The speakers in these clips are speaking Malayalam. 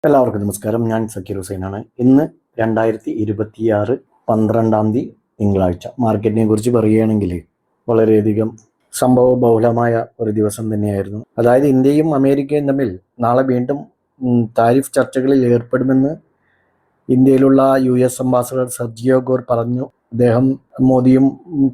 എല്ലാവർക്കും നമസ്കാരം. ഞാൻ സക്കീർ ഹുസൈനാണ്. ഇന്ന് 2026 12-ാം തീയതി തിങ്കളാഴ്ച. മാർക്കറ്റിനെ കുറിച്ച് പറയുകയാണെങ്കിൽ വളരെയധികം സംഭവ ബഹുലമായ ഒരു ദിവസം തന്നെയായിരുന്നു. അതായത് ഇന്ത്യയും അമേരിക്കയും തമ്മിൽ നാളെ വീണ്ടും താരിഫ് ചർച്ചകളിൽ ഏർപ്പെടുമെന്ന് ഇന്ത്യയിലുള്ള US അംബാസഡർ സെർജിയോ ഗോർ പറഞ്ഞു. അദ്ദേഹം മോദിയും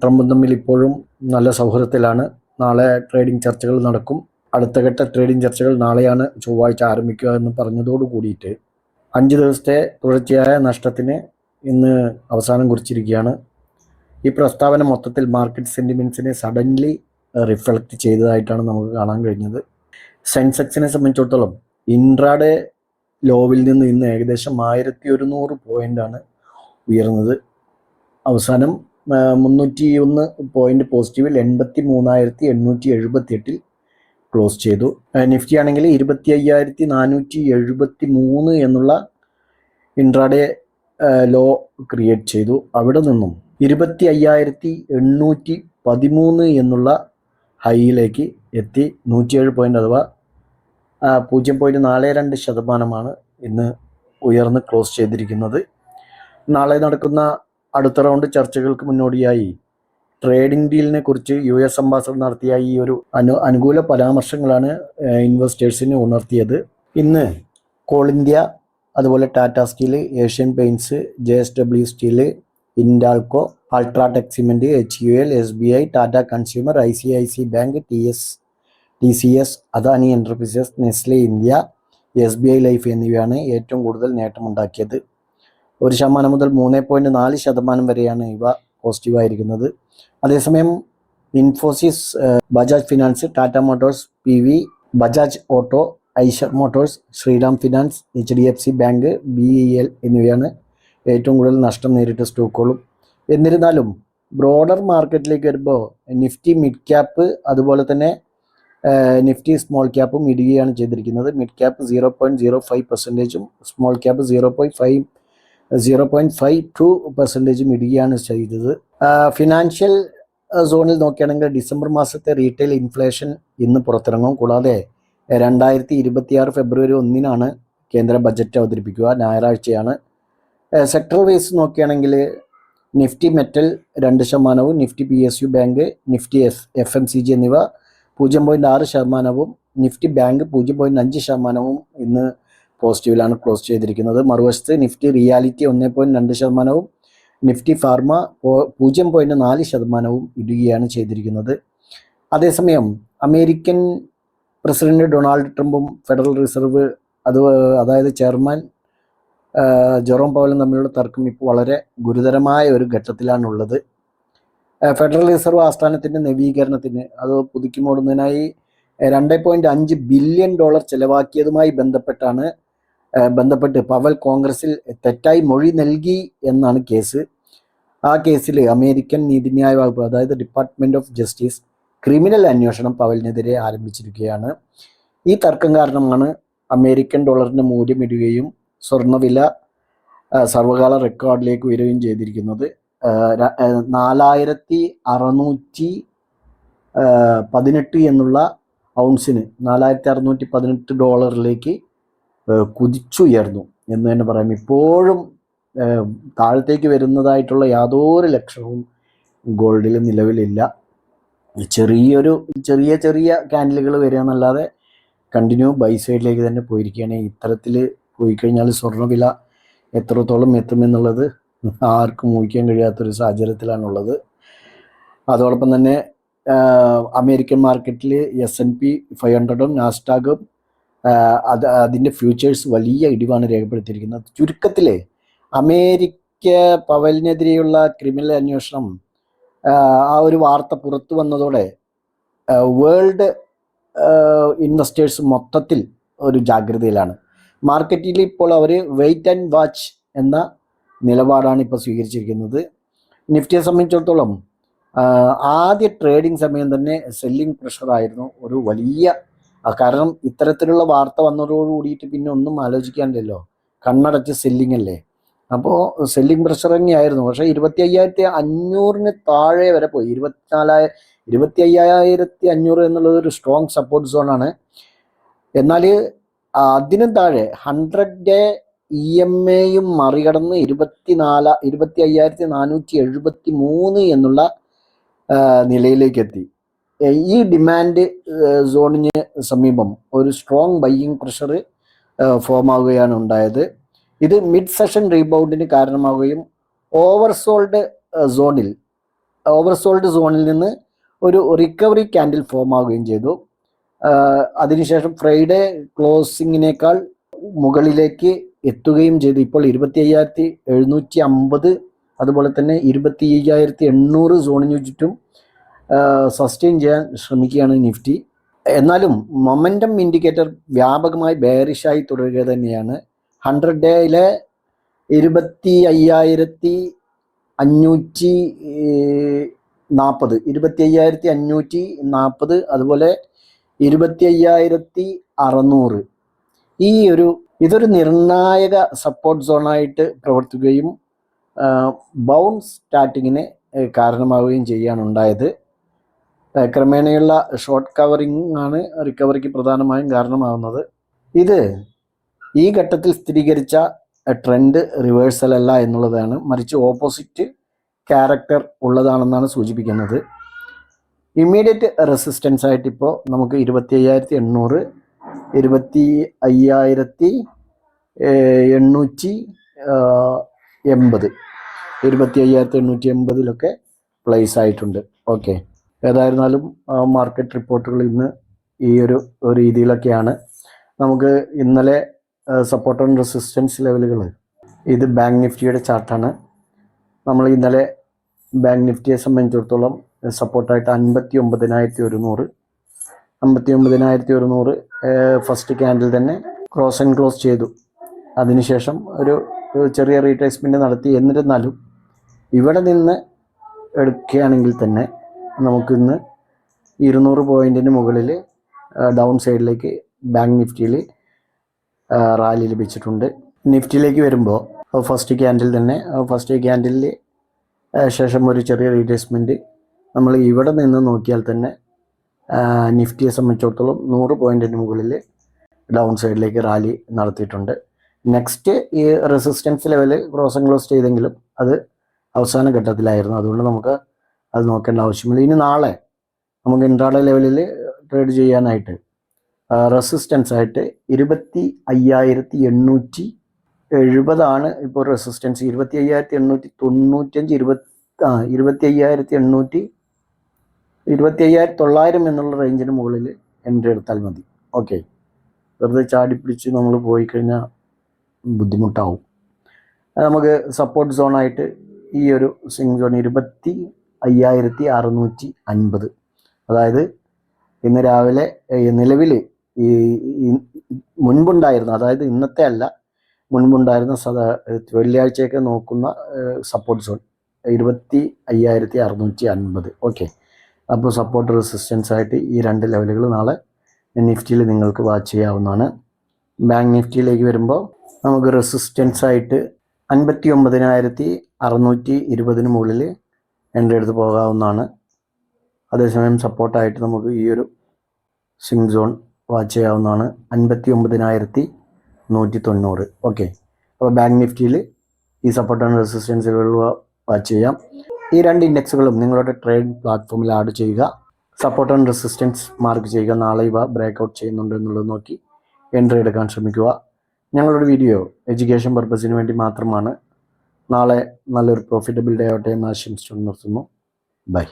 ട്രംപും തമ്മിൽ ഇപ്പോഴും നല്ല സൗഹൃദത്തിലാണ്. നാളെ ട്രേഡിംഗ് ചർച്ചകൾ നടക്കും. അടുത്ത ഘട്ട ട്രേഡിംഗ് ചർച്ചകൾ നാളെയാണ്, ചൊവ്വാഴ്ച ആരംഭിക്കുക എന്ന് പറഞ്ഞതോടു കൂടിയിട്ട് 5 ദിവസത്തെ തുടർച്ചയായ നഷ്ടത്തിന് ഇന്ന് അവസാനം കുറിച്ചിരിക്കുകയാണ്. ഈ പ്രസ്താവന മൊത്തത്തിൽ മാർക്കറ്റ് സെൻറ്റിമെൻറ്റ്സിനെ സഡൻലി റിഫ്ലക്റ്റ് ചെയ്തതായിട്ടാണ് നമുക്ക് കാണാൻ കഴിഞ്ഞത്. സെൻസെക്സിനെ സംബന്ധിച്ചിടത്തോളം ഇൻട്രാഡേ ലോവിൽ നിന്ന് ഇന്ന് ഏകദേശം 1100 പോയിൻ്റാണ് ഉയർന്നത്. അവസാനം 301 പോയിൻ്റ് പോസിറ്റീവിൽ 83,878 ക്ലോസ് ചെയ്തു. നിഫ്റ്റി ആണെങ്കിൽ 25,473 എന്നുള്ള ഇൻട്രാഡേ ലോ ക്രിയേറ്റ് ചെയ്തു. അവിടെ നിന്നും 25,813 എന്നുള്ള ഹൈയിലേക്ക് എത്തി. 107 പോയിൻ്റ് അഥവാ 0.42% ഇന്ന് ഉയർന്ന് ക്ലോസ് ചെയ്തിരിക്കുന്നത്. നാളെ നടക്കുന്ന അടുത്ത റൗണ്ട് ചർച്ചകൾക്ക് മുന്നോടിയായി ട്രേഡിംഗ് ഡീലിനെ കുറിച്ച് US അംബാസഡർ നടത്തിയ ഈ ഒരു അനുകൂല പരാമർശങ്ങളാണ് ഇൻവെസ്റ്റേഴ്സിന് ഉണർത്തിയത്. ഇന്ന് കോൾ ഇന്ത്യ, അതുപോലെ Tata steel, Asian paints, JSW steel, Hindalco, UltraTech cement, HUL, SBI, Tata consumer, ICICI bank, TCS, Adani enterprises, Nestle India, SBI life എന്നിവയാണ് ഏറ്റവും കൂടുതൽ നേട്ടമുണ്ടാക്കിയത്. 1% മുതൽ 3.4% വരെയാണ് ഇവ പോസിറ്റീവായിരിക്കുന്നത്. അതേസമയം Infosys, Bajaj finance, Tata motors, PV, Bajaj auto, Eicher motors, Shriram finance, HDFC bank, BEL എന്നിവയാണ് ഏറ്റവും കൂടുതൽ നഷ്ടം നേരിട്ട സ്റ്റോക്കുകളും. എന്നിരുന്നാലും ബ്രോഡർ മാർക്കറ്റിലേക്ക് വരുമ്പോൾ നിഫ്റ്റി മിഡ് ക്യാപ്പ്, അതുപോലെ തന്നെ നിഫ്റ്റി സ്മോൾ ക്യാപ്പും ഇടുകയാണ് ചെയ്തിരിക്കുന്നത്. മിഡ് ക്യാപ്പ് 0.05%, സ്മോൾ ക്യാപ്പ് 0.52% ഇടുകയാണ് ചെയ്തത്. ഫിനാൻഷ്യൽ സോണിൽ നോക്കുകയാണെങ്കിൽ ഡിസംബർ മാസത്തെ റീറ്റെയിൽ ഇൻഫ്ലേഷൻ ഇന്ന് പുറത്തിറങ്ങും. കൂടാതെ 2026 ഫെബ്രുവരി 1 കേന്ദ്ര ബജറ്റ് അവതരിപ്പിക്കുക, ഞായറാഴ്ചയാണ്. സെക്ടറൽ വൈസ് നോക്കുകയാണെങ്കിൽ Nifty metal 2%, Nifty PSU bank, Nifty FMCG എന്നിവ 0.6%, നിഫ്റ്റി ബാങ്ക് 0.5% ഇന്ന് പോസിറ്റീവിലാണ് ക്ലോസ് ചെയ്തിരിക്കുന്നത്. മറുവശത്ത് നിഫ്റ്റി റിയാലിറ്റി 1.2%, നിഫ്റ്റി ഫാർമ 0.4% ഇടുകയാണ് ചെയ്തിരിക്കുന്നത്. അതേസമയം അമേരിക്കൻ പ്രസിഡന്റ് ഡൊണാൾഡ് ട്രംപും ഫെഡറൽ റിസർവ് അതായത് ചെയർമാൻ ജെറോം പവലും തമ്മിലുള്ള തർക്കം ഇപ്പോൾ വളരെ ഗുരുതരമായ ഒരു ഘട്ടത്തിലാണുള്ളത്. ഫെഡറൽ റിസർവ് ആസ്ഥാനത്തിൻ്റെ നവീകരണത്തിന് അത് പുതുക്കിമോടുന്നതിനായി $2.5 ബില്യൺ ചെലവാക്കിയതുമായി ബന്ധപ്പെട്ട് പവൽ കോൺഗ്രസിൽ തെറ്റായി മൊഴി നൽകി എന്നാണ് കേസ്. ആ കേസിൽ അമേരിക്കൻ നീതിന്യായ വകുപ്പ്, അതായത് ഡിപ്പാർട്ട്മെൻറ്റ് ഓഫ് ജസ്റ്റിസ്, ക്രിമിനൽ അന്വേഷണം പവലിനെതിരെ ആരംഭിച്ചിരിക്കുകയാണ്. ഈ തർക്കം കാരണമാണ് അമേരിക്കൻ ഡോളറിൻ്റെ മൂല്യം ഇടുകയും സ്വർണ്ണവില സർവകാല റെക്കോർഡിലേക്ക് ഉയരുകയും ചെയ്തിരിക്കുന്നത്. 4,618 എന്നുള്ള ഔൺസിന് $4,618 കുതിച്ചുയർന്നു എന്ന് തന്നെ പറയാം. ഇപ്പോഴും താഴത്തേക്ക് വരുന്നതായിട്ടുള്ള യാതൊരു ലക്ഷണവും ഗോൾഡിൽ നിലവിലില്ല. ചെറിയ ക്യാൻഡിലുകൾ വരിക എന്നല്ലാതെ കണ്ടിന്യൂ ബൈ സൈഡിലേക്ക് തന്നെ പോയിരിക്കുകയാണ്. ഇത്തരത്തിൽ പോയി കഴിഞ്ഞാൽ സ്വർണ്ണവില എത്രത്തോളം എത്തുമെന്നുള്ളത് ആർക്കും ഊഹിക്കാൻ കഴിയാത്തൊരു സാഹചര്യത്തിലാണുള്ളത്. അതോടൊപ്പം തന്നെ അമേരിക്കൻ മാർക്കറ്റിൽ S&P 500ഉം നാസ്ഡാക്കും അതിൻ്റെ ഫ്യൂച്ചേഴ്സ് വലിയ ഇടിവാണ് രേഖപ്പെടുത്തിയിരിക്കുന്നത്. ചുരുക്കത്തിൽ അമേരിക്ക പവലിനെതിരെയുള്ള ക്രിമിനൽ അന്വേഷണം ആ ഒരു വാർത്ത പുറത്തു വന്നതോടെ വേൾഡ് ഇൻവെസ്റ്റേഴ്സ് മൊത്തത്തിൽ ഒരു ജാഗ്രതയിലാണ്. മാർക്കറ്റിൽ ഇപ്പോൾ അവർ വെയിറ്റ് ആൻഡ് വാച്ച് എന്ന നിലപാടാണ് ഇപ്പോൾ സ്വീകരിച്ചിരിക്കുന്നത്. നിഫ്റ്റിയെ സംബന്ധിച്ചിടത്തോളം ആദ്യ ട്രേഡിംഗ് സമയം തന്നെ സെല്ലിംഗ് പ്രഷറായിരുന്നു ഒരു വലിയ, കാരണം ഇത്തരത്തിലുള്ള വാർത്ത വന്നതോട് കൂടിയിട്ട് പിന്നെ ഒന്നും ആലോചിക്കാനില്ലല്ലോ, കണ്ണടച്ച് സെല്ലിംഗ് അല്ലേ. അപ്പോൾ സെല്ലിംഗ് പ്രഷർ തന്നെയായിരുന്നു. പക്ഷേ 25,500 താഴെ വരെ പോയി. 25,500 എന്നുള്ളത് ഒരു സ്ട്രോങ് സപ്പോർട്ട് സോണാണ്. എന്നാൽ അതിനും താഴെ 100-ഡേ EMAയും മറികടന്ന് 25,473 എന്നുള്ള നിലയിലേക്ക് എത്തി. ഈ ഡിമാൻഡ് സോണിന് സമീപം ഒരു സ്ട്രോങ് ബൈയിങ് പ്രഷർ ഫോം ആവുകയാണ് ഉണ്ടായത്. ഇത് മിഡ് സെഷൻ റീബൗണ്ടിന് കാരണമാവുകയും ഓവർസോൾഡ് സോണിൽ നിന്ന് ഒരു റിക്കവറി ക്യാൻഡിൽ ഫോം ആവുകയും ചെയ്തു. അതിനുശേഷം ഫ്രൈഡേ ക്ലോസിങ്ങിനേക്കാൾ മുകളിലേക്ക് എത്തുകയും ചെയ്തു. ഇപ്പോൾ 25,750 അതുപോലെ തന്നെ 25,800 സോണിന് ചുറ്റും സസ്റ്റെയിൻ ചെയ്യാൻ ശ്രമിക്കുകയാണ് നിഫ്റ്റി. എന്നാലും മൊമെൻറ്റം ഇൻഡിക്കേറ്റർ വ്യാപകമായി ബെയറിഷായി തുടരുക തന്നെയാണ്. 100-ഡേയിലെ 25,540 അതുപോലെ 25,600 ഇതൊരു നിർണായക സപ്പോർട്ട് സോണായിട്ട് പ്രവർത്തിക്കുകയും ബൗൺസ് സ്റ്റാർട്ടിങ്ങിന് കാരണമാവുകയും ചെയ്യുകയാണ് ഉണ്ടായത്. ക്രമേണയുള്ള ഷോർട്ട് കവറിംഗ് ആണ് റിക്കവറിക്ക് പ്രധാനമായും കാരണമാകുന്നത്. ഇത് ഈ ഘട്ടത്തിൽ സ്ഥിരീകരിച്ച ട്രെൻഡ് റിവേഴ്സൽ അല്ല എന്നുള്ളതാണ്, മറിച്ച് ഓപ്പോസിറ്റ് ക്യാരക്ടർ ഉള്ളതാണെന്നാണ് സൂചിപ്പിക്കുന്നത്. ഇമ്മീഡിയറ്റ് റെസിസ്റ്റൻസ് ആയിട്ട് ഇപ്പോൾ നമുക്ക് 25,800, 25,880, 25,880 പ്ലേസ് ആയിട്ടുണ്ട്. ഓക്കെ, ഏതായിരുന്നാലും മാർക്കറ്റ് റിപ്പോർട്ടുകൾ ഇന്ന് ഈ ഒരു രീതിയിലൊക്കെയാണ്. നമുക്ക് ഇന്നലെ സപ്പോർട്ട് ആൻഡ് റെസിസ്റ്റൻസ് ലെവലുകൾ, ഇത് ബാങ്ക് നിഫ്റ്റിയുടെ ചാർട്ടാണ്. നമ്മൾ ഇന്നലെ ബാങ്ക് നിഫ്റ്റിയെ സംബന്ധിച്ചിടത്തോളം സപ്പോർട്ടായിട്ട് 59,100 ഫസ്റ്റ് ക്യാൻഡിൽ തന്നെ ക്ലോസ് ചെയ്തു. അതിനുശേഷം ഒരു ചെറിയ റീട്രേസ്മെൻറ്റ് നടത്തി. എന്നിരുന്നാലും ഇവിടെ നിന്ന് എടുക്കുകയാണെങ്കിൽ തന്നെ നമുക്കിന്ന് 200 പോയിൻറ്റിന് മുകളിൽ ഡൗൺ സൈഡിലേക്ക് ബാങ്ക് നിഫ്റ്റിയിൽ റാലി ലഭിച്ചിട്ടുണ്ട്. നിഫ്റ്റിയിലേക്ക് വരുമ്പോൾ ഫസ്റ്റ് ക്യാൻഡിലിൽ ശേഷം ഒരു ചെറിയ റീട്രേസ്മെൻറ്റ് നമ്മൾ ഇവിടെ നിന്ന് നോക്കിയാൽ തന്നെ നിഫ്റ്റിയെ സംബന്ധിച്ചിടത്തോളം 100 പോയിൻറ്റിന് മുകളിൽ ഡൗൺ സൈഡിലേക്ക് റാലി നടത്തിയിട്ടുണ്ട്. നെക്സ്റ്റ് ഈ റെസിസ്റ്റൻസ് ലെവൽ ക്ലോസ് ചെയ്തെങ്കിലും അത് അവസാന ഘട്ടത്തിലായിരുന്നു. അതുകൊണ്ട് നമുക്ക് അത് നോക്കേണ്ട ആവശ്യമില്ല. ഇനി നാളെ നമുക്ക് ഇൻട്രാഡേ ലെവലിൽ ട്രേഡ് ചെയ്യാനായിട്ട് റെസിസ്റ്റൻസ് ആയിട്ട് 25,870 ഇപ്പോൾ റെസിസ്റ്റൻസ്. 25,895, 25,900 എന്നുള്ള റേഞ്ചിന് മുകളിൽ എൻട്രി എടുത്താൽ മതി. ഓക്കെ, വെറുതെ ചാടിപ്പിടിച്ച് നമ്മൾ പോയി കഴിഞ്ഞാൽ ബുദ്ധിമുട്ടാവും. നമുക്ക് സപ്പോർട്ട് സോണായിട്ട് ഈ ഒരു സ്വിംഗ് സോൺ 25,650, അതായത് ഇന്ന് രാവിലെ നിലവിൽ ഈ മുൻപുണ്ടായിരുന്ന, അതായത് ഇന്നത്തെ അല്ല, മുൻപുണ്ടായിരുന്ന വെള്ളിയാഴ്ചയൊക്കെ നോക്കുന്ന സപ്പോർട്ട് സോൺ 25,650. ഓക്കെ, അപ്പോൾ സപ്പോർട്ട് റെസിസ്റ്റൻസ് ആയിട്ട് ഈ 2 ലെവലുകൾ നാളെ നിഫ്റ്റിയിൽ നിങ്ങൾക്ക് വാച്ച് ചെയ്യാവുന്നതാണ്. ബാങ്ക് നിഫ്റ്റിയിലേക്ക് വരുമ്പോൾ നമുക്ക് റെസിസ്റ്റൻസ് ആയിട്ട് 59,620 മുകളിൽ എൻട്രി എടുത്ത് പോകാവുന്നതാണ്. അതേസമയം സപ്പോർട്ടായിട്ട് നമുക്ക് ഈ ഒരു സ്വിംഗ് സോൺ വാച്ച് ചെയ്യാവുന്നതാണ് 59,190. ഓക്കെ, അപ്പോൾ ബാങ്ക് നിഫ്റ്റിയിൽ ഈ സപ്പോർട്ട് ആൻഡ് റെസിസ്റ്റൻസ് വാച്ച് ചെയ്യാം. ഈ 2 ഇൻഡെക്സുകളും നിങ്ങളുടെ ട്രേഡ് പ്ലാറ്റ്ഫോമിൽ ആഡ് ചെയ്യുക. സപ്പോർട്ട് ആൻഡ് റെസിസ്റ്റൻസ് മാർക്ക് ചെയ്യുക. നാളെ ഇവ ബ്രേക്ക്ഔട്ട് ചെയ്യുന്നുണ്ട് എന്നുള്ളത് നോക്കി എൻട്രി എടുക്കാൻ ശ്രമിക്കുക. ഞങ്ങളുടെ വീഡിയോ എഡ്യൂക്കേഷൻ പർപ്പസിന് വേണ്ടി മാത്രമാണ്. നാളെ നല്ലൊരു പ്രോഫിറ്റബിൾ ഡേ ആവട്ടെ എന്ന് ആശംസിച്ചു നിർത്തുന്നു. ബൈ.